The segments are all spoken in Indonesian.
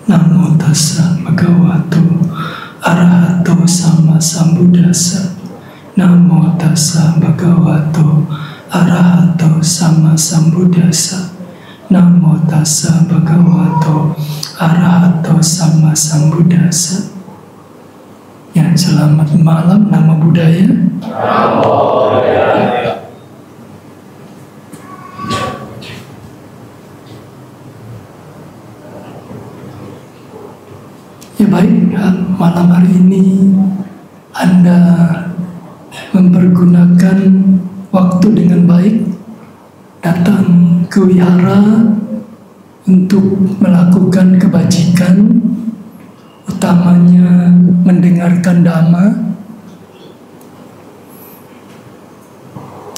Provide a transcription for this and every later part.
Namo tassa bhagavato arahato sama sambuddhassa. Namo tassa bhagavato arahato sama sambuddhassa. Namo tassa bhagavato arahato sama sambuddhassa. Ya, selamat malam, Namo Buddhaya. Namo Buddhaya. Ya baik, malam hari ini Anda mempergunakan waktu dengan baik, datang ke wihara untuk melakukan kebajikan, utamanya mendengarkan Dhamma.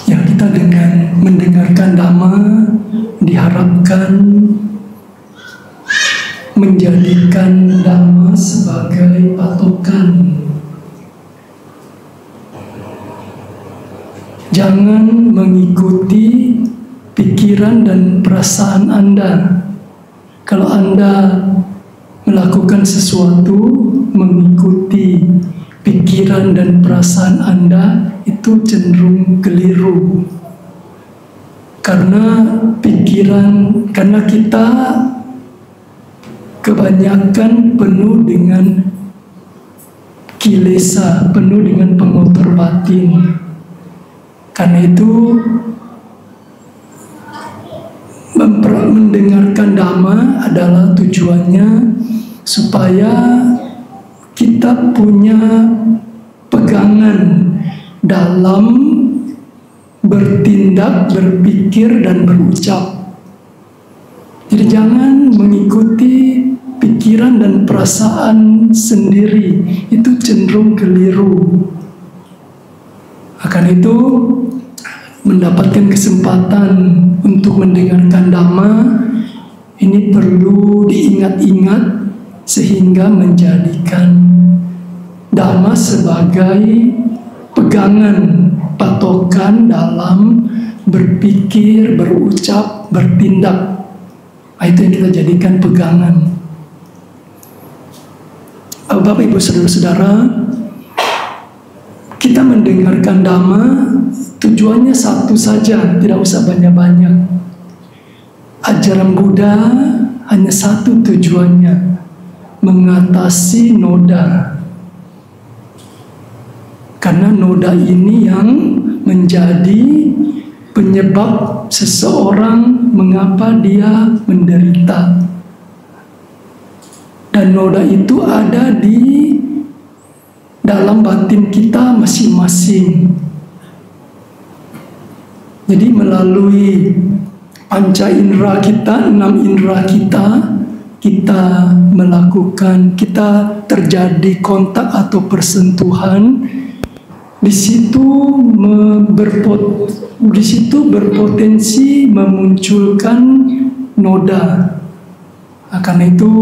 Ya, kita dengan mendengarkan Dhamma diharapkan menjadikan Dhamma sebagai patokan. Jangan mengikuti pikiran dan perasaan Anda. Kalau Anda melakukan sesuatu mengikuti pikiran dan perasaan Anda, itu cenderung keliru. Karena kita kebanyakan penuh dengan kilesa, penuh dengan pengotor batin. Karena itu mendengarkan Dhamma adalah tujuannya supaya kita punya pegangan dalam bertindak, berpikir, dan berucap. Jadi jangan mengikuti pikiran dan perasaan sendiri, itu cenderung keliru. Akan itu, mendapatkan kesempatan untuk mendengarkan Dhamma ini perlu diingat-ingat sehingga menjadikan Dhamma sebagai pegangan, patokan dalam berpikir, berucap, bertindak. Itu yang kita jadikan pegangan. Bapak, Ibu, Saudara-saudara, kita mendengarkan Dhamma tujuannya satu saja, tidak usah banyak-banyak. Ajaran Buddha hanya satu tujuannya, mengatasi noda. Karena noda ini yang menjadi penyebab seseorang mengapa dia menderita. Dan noda itu ada di dalam batin kita masing-masing. Jadi melalui panca indera kita, 6 indera kita melakukan, kita terjadi kontak atau persentuhan. Di situ berpotensi memunculkan noda. Karena itu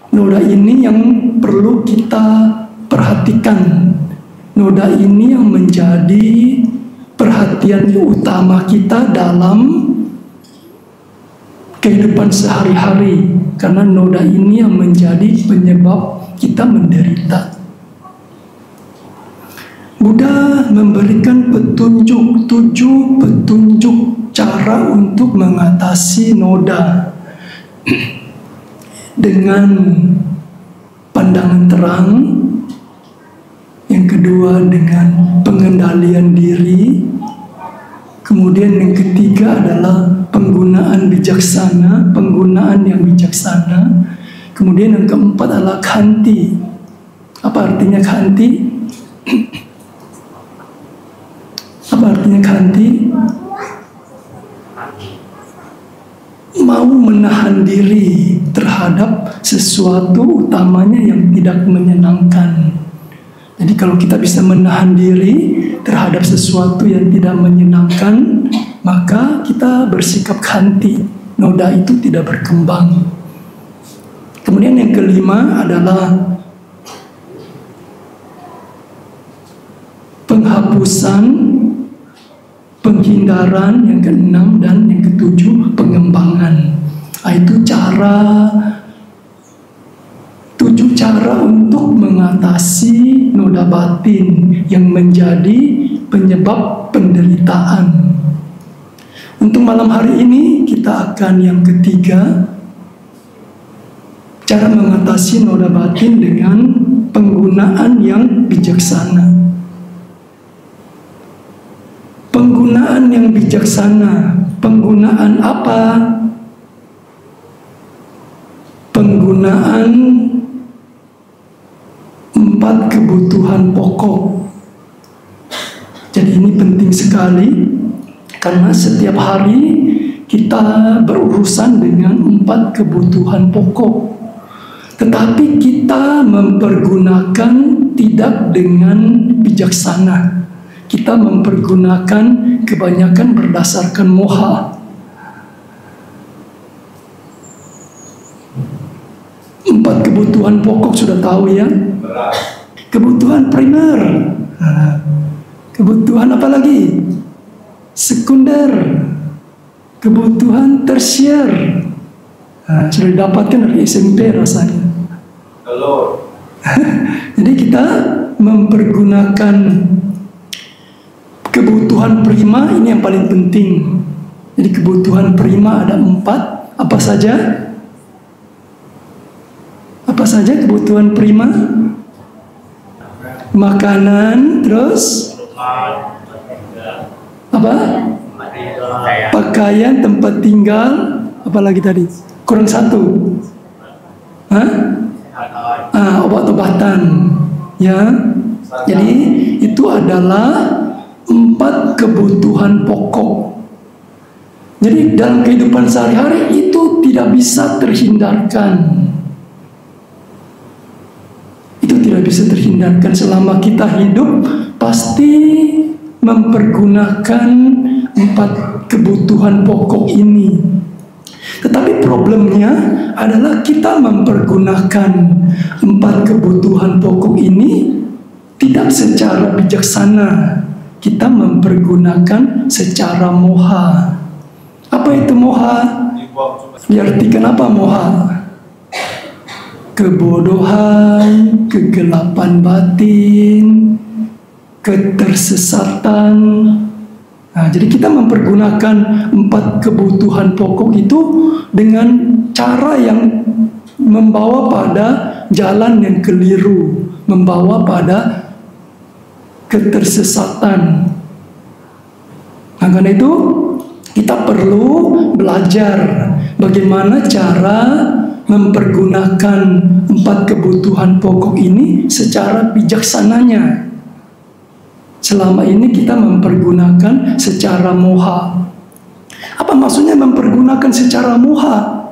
noda ini yang perlu kita perhatikan. Noda ini yang menjadi perhatian utama kita dalam kehidupan sehari-hari. Karena noda ini yang menjadi penyebab kita menderita. Buddha memberikan petunjuk, 7 petunjuk cara untuk mengatasi noda. Dengan pandangan terang, yang kedua dengan pengendalian diri, kemudian yang ketiga adalah penggunaan bijaksana, penggunaan yang bijaksana, kemudian yang keempat adalah khanti. Apa artinya khanti? Apa artinya khanti? Mau menahan diri terhadap sesuatu utamanya yang tidak menyenangkan. Jadi kalau kita bisa menahan diri terhadap sesuatu yang tidak menyenangkan, maka kita bersikap khanti. Noda itu tidak berkembang. Kemudian yang kelima adalah penghapusan, penghindaran, yang keenam, dan yang ketujuh pengembangan. Itu cara cara untuk mengatasi noda batin yang menjadi penyebab penderitaan. Untuk malam hari ini kita akan yang ketiga, cara mengatasi noda batin dengan penggunaan yang bijaksana. Penggunaan yang bijaksana, penggunaan apa? Penggunaan 4 kebutuhan pokok. Jadi ini penting sekali karena setiap hari kita berurusan dengan 4 kebutuhan pokok. Tetapi kita mempergunakan tidak dengan bijaksana. Kita mempergunakan kebanyakan berdasarkan moha. 4 kebutuhan pokok sudah tahu ya. Kebutuhan primer. Kebutuhan apa lagi? Sekunder. Kebutuhan tersier. Sudah didapatkan dari SMP rasanya. Halo. Jadi kita mempergunakan kebutuhan prima, ini yang paling penting. Jadi kebutuhan prima ada 4. Apa saja? Apa saja kebutuhan prima? Makanan, terus apa? Pakaian, tempat tinggal, apa lagi tadi? Kurang 1. Obat-obatan. Ya. Jadi itu adalah 4 kebutuhan pokok. Jadi dalam kehidupan sehari-hari itu tidak bisa terhindarkan. Itu tidak bisa terhindarkan selama kita hidup, pasti mempergunakan 4 kebutuhan pokok ini. Tetapi problemnya adalah kita mempergunakan 4 kebutuhan pokok ini tidak secara bijaksana. Kita mempergunakan secara moha. Apa itu moha? Diartikan apa moha? Kebodohan, kegelapan batin, ketersesatan. Nah, jadi kita mempergunakan 4 kebutuhan pokok itu dengan cara yang membawa pada jalan yang keliru, membawa pada ketersesatan. Nah, karena itu kita perlu belajar bagaimana cara mempergunakan 4 kebutuhan pokok ini secara bijaksananya. Selama ini kita mempergunakan secara moha. Apa maksudnya mempergunakan secara moha?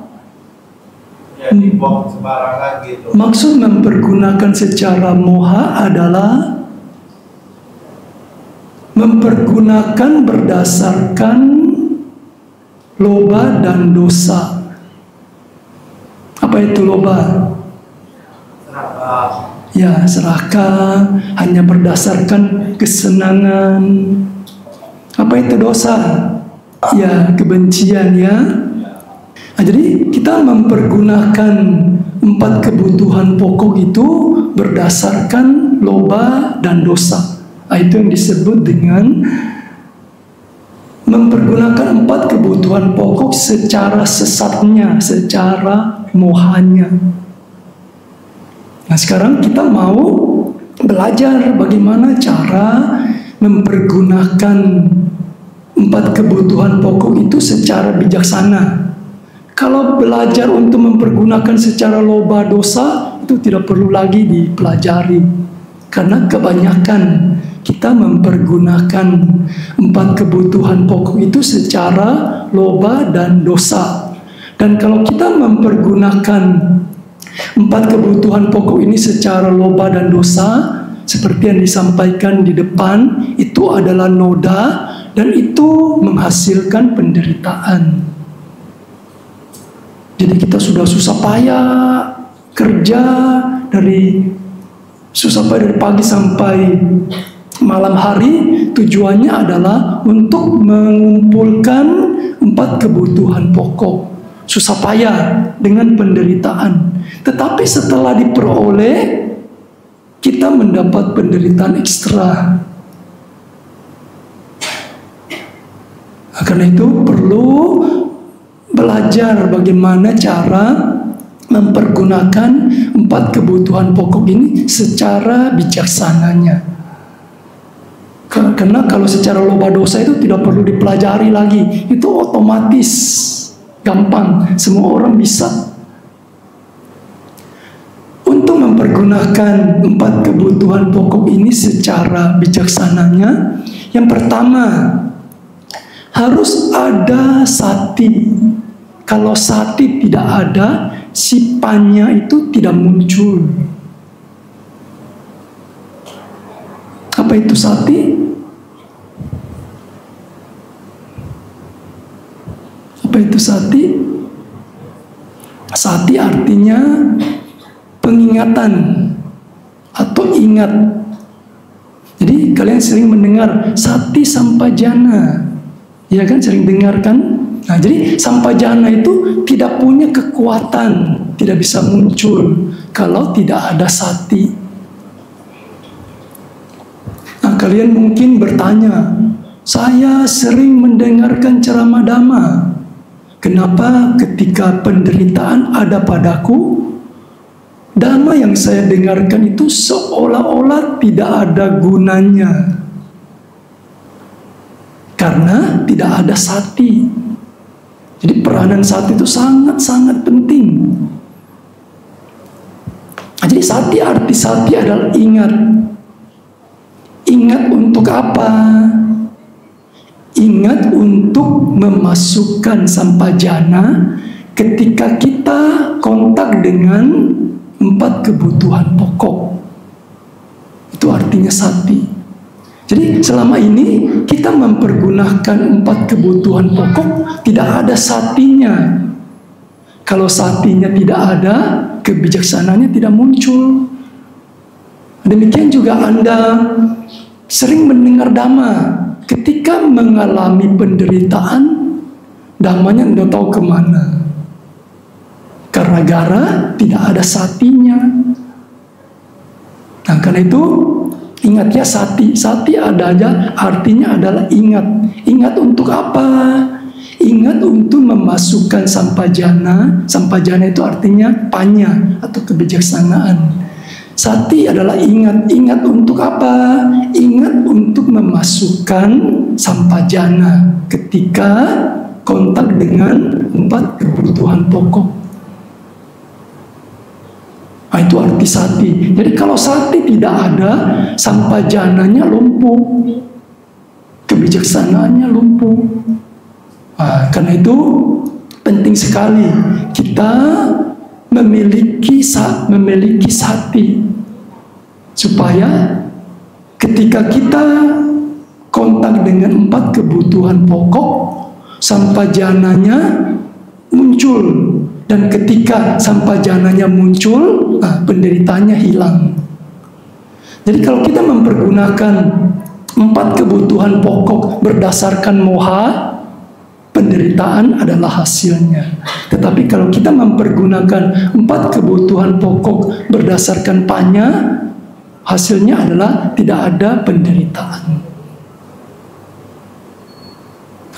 Ya, dibuang sembarangan gitu. Maksud mempergunakan secara moha adalah mempergunakan berdasarkan loba dan dosa. Apa itu loba? Ya, serakah, hanya berdasarkan kesenangan. Apa itu dosa? Ya, kebencian ya. Nah, jadi kita mempergunakan 4 kebutuhan pokok itu berdasarkan loba dan dosa. Nah, itu yang disebut dengan mempergunakan 4 kebutuhan pokok secara sesatnya, secara mohanya. Nah, sekarang kita mau belajar bagaimana cara mempergunakan 4 kebutuhan pokok itu secara bijaksana. Kalau belajar untuk mempergunakan secara loba dosa, itu tidak perlu lagi dipelajari. Karena kebanyakan kita mempergunakan 4 kebutuhan pokok itu secara loba dan dosa. Dan kalau kita mempergunakan 4 kebutuhan pokok ini secara loba dan dosa, seperti yang disampaikan di depan, itu adalah noda dan itu menghasilkan penderitaan. Jadi kita sudah susah payah kerja dari pagi sampai malam hari, tujuannya adalah untuk mengumpulkan 4 kebutuhan pokok susah payah, dengan penderitaan. Tetapi setelah diperoleh, kita mendapat penderitaan ekstra. Karena itu perlu belajar bagaimana cara mempergunakan 4 kebutuhan pokok ini secara bijaksananya. Karena kalau secara loba dosa itu tidak perlu dipelajari lagi, itu otomatis gampang, semua orang bisa. Untuk mempergunakan 4 kebutuhan pokok ini secara bijaksananya, yang pertama harus ada sati. Kalau sati tidak ada, si panya itu tidak muncul. Apa itu sati? Apa itu sati? Sati artinya pengingatan atau ingat. Jadi kalian sering mendengar sati sampajana, ya kan, sering dengar kan? Nah, jadi sampajana itu tidak punya kekuatan, tidak bisa muncul kalau tidak ada sati. Nah, kalian mungkin bertanya, saya sering mendengarkan ceramah dhamma, kenapa ketika penderitaan ada padaku, dhamma yang saya dengarkan itu seolah-olah tidak ada gunanya? Karena tidak ada sati. Jadi peranan sati itu sangat-sangat penting. Jadi arti sati adalah ingat. Ingat untuk apa? Ingat untuk memasukkan sampajana ketika kita kontak dengan 4 kebutuhan pokok. Itu artinya sati. Jadi selama ini kita mempergunakan 4 kebutuhan pokok, tidak ada satinya. Kalau satinya tidak ada, kebijaksanaannya tidak muncul. Demikian juga Anda sering mendengar dhamma, ketika mengalami penderitaan, dhammanya Anda tahu kemana. Gara-gara tidak ada satinya. Nah, karena itu ingat ya, sati. Sati ada aja, artinya adalah ingat. Ingat untuk apa? Ingat untuk memasukkan sampajana. Sampajana itu artinya panya atau kebijaksanaan. Sati adalah ingat. Ingat untuk apa? Ingat untuk memasukkan sampajana ketika kontak dengan 4 kebutuhan pokok. Nah, itu arti sati. Jadi kalau sati tidak ada, sampajananya lumpuh, kebijaksanaannya lumpuh. Nah, karena itu penting sekali kita memiliki sati, supaya ketika kita kontak dengan 4 kebutuhan pokok, sampajananya muncul. Dan ketika sampajananya muncul, penderitaannya hilang. Jadi kalau kita mempergunakan 4 kebutuhan pokok berdasarkan moha, penderitaan adalah hasilnya. Tetapi kalau kita mempergunakan 4 kebutuhan pokok berdasarkan panya, hasilnya adalah tidak ada penderitaan.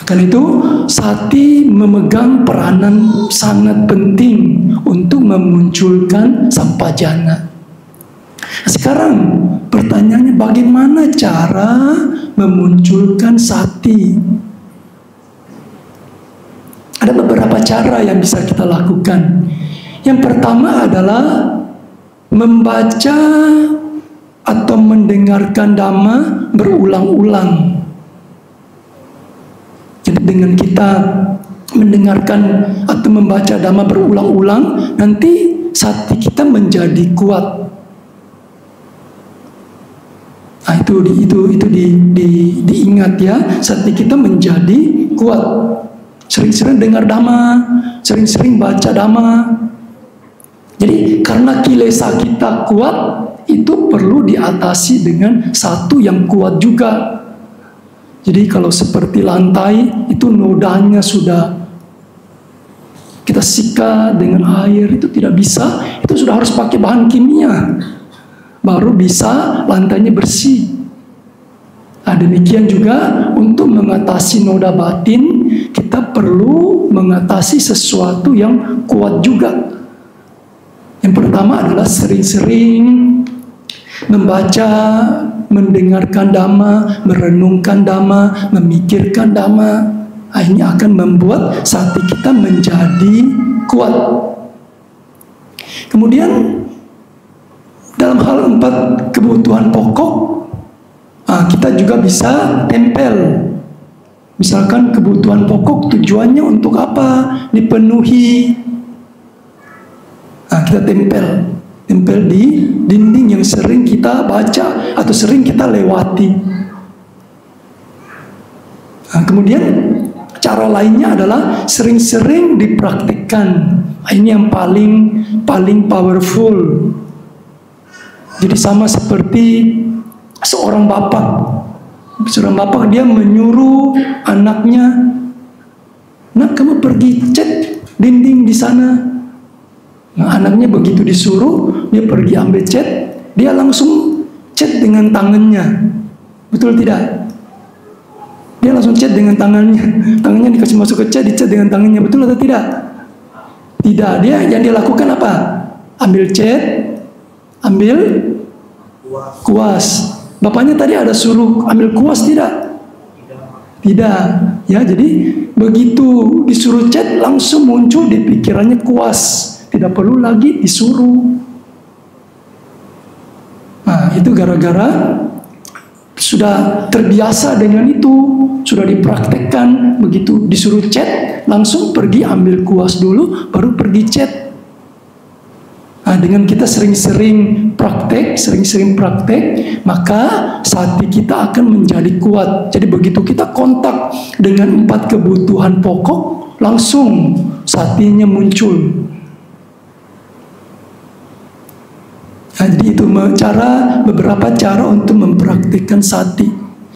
Karena itu sati memegang peranan sangat penting untuk memunculkan sampajana. Sekarang pertanyaannya, bagaimana cara memunculkan sati? Ada beberapa cara yang bisa kita lakukan. Yang pertama adalah membaca atau mendengarkan dhamma berulang-ulang. Jadi dengan kita mendengarkan atau membaca dhamma berulang-ulang, nanti sati kita menjadi kuat. Nah, itu diingat ya, sati kita menjadi kuat. Sering-sering dengar dhamma, sering-sering baca dhamma. Jadi karena kilesa kita kuat, itu perlu diatasi dengan satu yang kuat juga. Jadi kalau seperti lantai, itu nodanya sudah kita fisika, dengan air itu tidak bisa. Itu sudah harus pakai bahan kimia. Baru bisa lantainya bersih. Nah, demikian juga untuk mengatasi noda batin, kita perlu mengatasi sesuatu yang kuat juga. Yang pertama adalah sering-sering membaca, mendengarkan dhamma, merenungkan dhamma, memikirkan dhamma. Nah, ini akan membuat sati kita menjadi kuat. Kemudian dalam hal 4 kebutuhan pokok, kita juga bisa tempel. Misalkan kebutuhan pokok tujuannya untuk apa? Dipenuhi. Kita tempel di dinding yang sering kita baca atau sering kita lewati. Kemudian cara lainnya adalah sering-sering dipraktikkan. Ini yang paling powerful. Jadi sama seperti seorang bapak dia menyuruh anaknya, "Nak, kamu pergi cat dinding di sana." Nah, anaknya begitu disuruh, dia pergi ambil cat, dia langsung cat dengan tangannya. Betul tidak? Dia langsung cat dengan tangannya dikasih masuk ke cat, dicat dengan tangannya. Betul atau tidak? Tidak. Dia yang dia lakukan apa? Ambil cat, ambil kuas. Bapaknya tadi ada suruh ambil kuas tidak? Tidak. Ya, jadi begitu disuruh cat langsung muncul di pikirannya kuas. Tidak perlu lagi disuruh. Nah, itu gara-gara sudah terbiasa dengan itu, sudah dipraktekkan. Begitu disuruh cat langsung pergi ambil kuas dulu, baru pergi cat. Nah, dengan kita sering-sering praktek, maka sati kita akan menjadi kuat. Jadi begitu kita kontak dengan 4 kebutuhan pokok, langsung satinya muncul. Nah, jadi itu beberapa cara untuk mempraktikkan sati.